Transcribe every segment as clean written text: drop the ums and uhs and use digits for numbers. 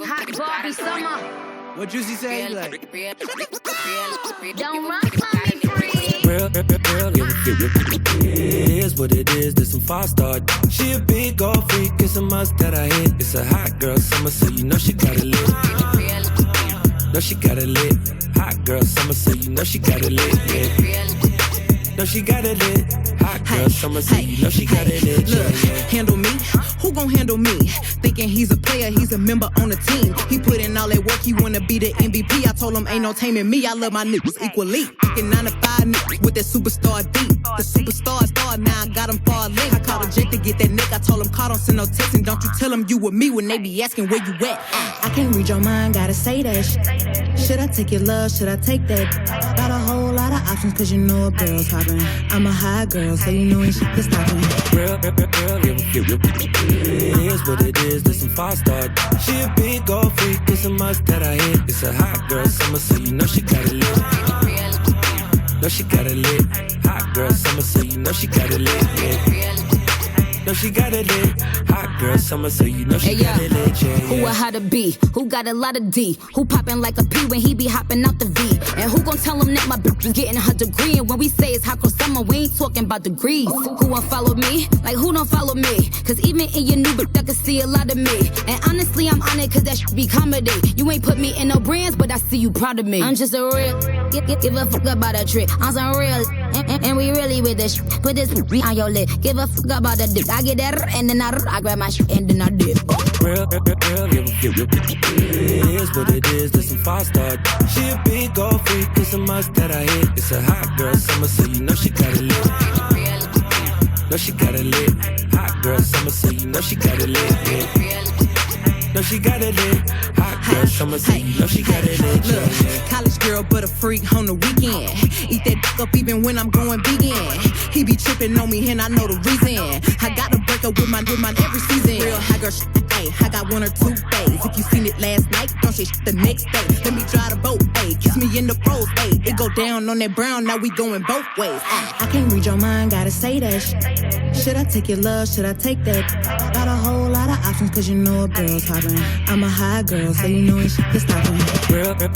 Hot Barbie summer. What Juicy say? Like, Don't run from me, free. Real, it is what it is, there's some 5-star. She a big old freak, it's a must that I hit. It's a hot girl summer, so you know she got it lit. No, she got it lit. Hot girl summer, so you know she got it lit. Yeah. No, she got it lit. Hot girl summer, so you know she got it lit. look, handle me? Who gon' handle me? Thinking he's a player, he's a member on the team. He put in all that work, he wanna be the MVP. I told him ain't no taming me, I love my niggas equally. Fucking 9 to 5 niggas with that superstar beat. The superstar star, now I got him far link. I called a Jake to get that nick, I told him call, don't send no text. And don't you tell him you with me when they be asking where you at. I can't read your mind, gotta say that shit. Should I take your love, should I take that? Got a whole lot of options, cause you know a girl's hopping. I'm a high girl, so you know ain't shit to stop me. Real, it is what it is, there's some 5-star. She a big old freak, it's a must that I hit. It's a hot girl summer, so you know she got it lit. No, she got it lit. Hot girl summer, so you know she got it lit. Yeah. No, she got it lit. Hot girl summer, so you know she got it lit. Yeah, Who a how to be? Who got a lot of D? Who poppin' like a P when he be hopping out the V? And who gon' tell him that my bitch is getting her degree? And when we say it's hot girl summer, we ain't talking about degrees. Who won't follow me? Like who don't follow me? Cause even in your new bitch, I can see a lot of me. And honestly, I'm on it cause that shit be comedy. You ain't put me in no brands, but I see you proud of me. I'm just a real, give a fuck about a trick. I'm some real, and we really with this shit. Put this on your lip. Give a fuck about the dick. I get that, and then I grab my shit, and then I dip. Real, it is what it is, there's some 5-star. She a big old freak, it's a must that I hit. It's a hot girl summer, so you know she got it lit. No, she got it lit. Hot girl summer, so you know she got it lit. Yeah. No, she got it lit. Hot girl summer, so you know she got it lit. Look, college girl, but a freak on the weekend. Eat that dick up even when I'm going vegan. He be tripping on me and I know the reason. I gotta break up with my every season. Real high girl shit, ayy. I got 1 or 2 days. If you seen it last night, don't say shit the next day. Let me drive the boat, ayy. Kiss me in the pros, ayy. It go down on that brown, now we going both ways. I can't read your mind, gotta say that shit. Should I take your love, should I take that? Got a whole lot of options, cause you know a girl's hopping. I'm a high girl, so you know ain't shit to stop me. Real, it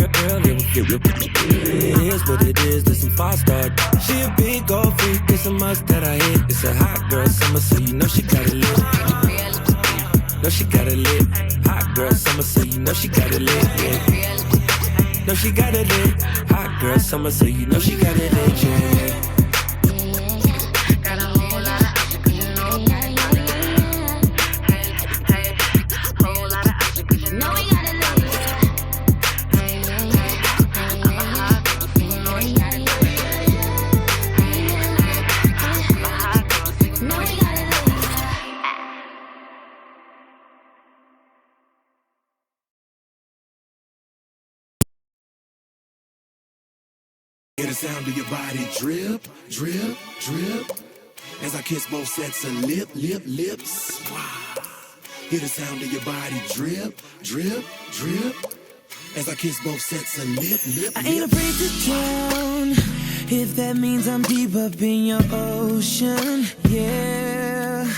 is what it is, there's some 5-star. She a big old freak, it's a must that I hit. It's a hot girl summer, so you know she got it lit. No, she got it lit. Hot girl summer, so you know she got it lit. Yeah. No, she got it lit. Hot girl summer, so you know she got it lit. Yeah. Hear the sound of your body drip, drip, drip. As I kiss both sets of lips. Wow. Hear the sound of your body drip, drip, drip. As I kiss both sets of lips. I ain't afraid to drown if that means I'm deep up in your ocean. Yeah.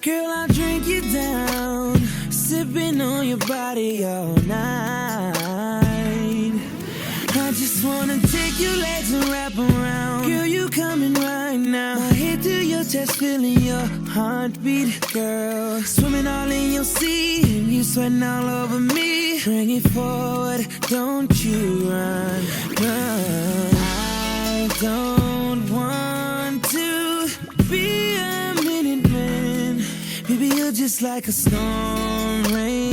Girl, I'll drink you down, sipping on your body all night. I just wanna take your legs and wrap around. Girl, you coming right now. My head to your chest, feeling your heartbeat. Girl, swimming all in your sea, and you sweating all over me. Bring it forward, don't you run, run. I don't want to be a minute man. Baby, you're just like a storm rain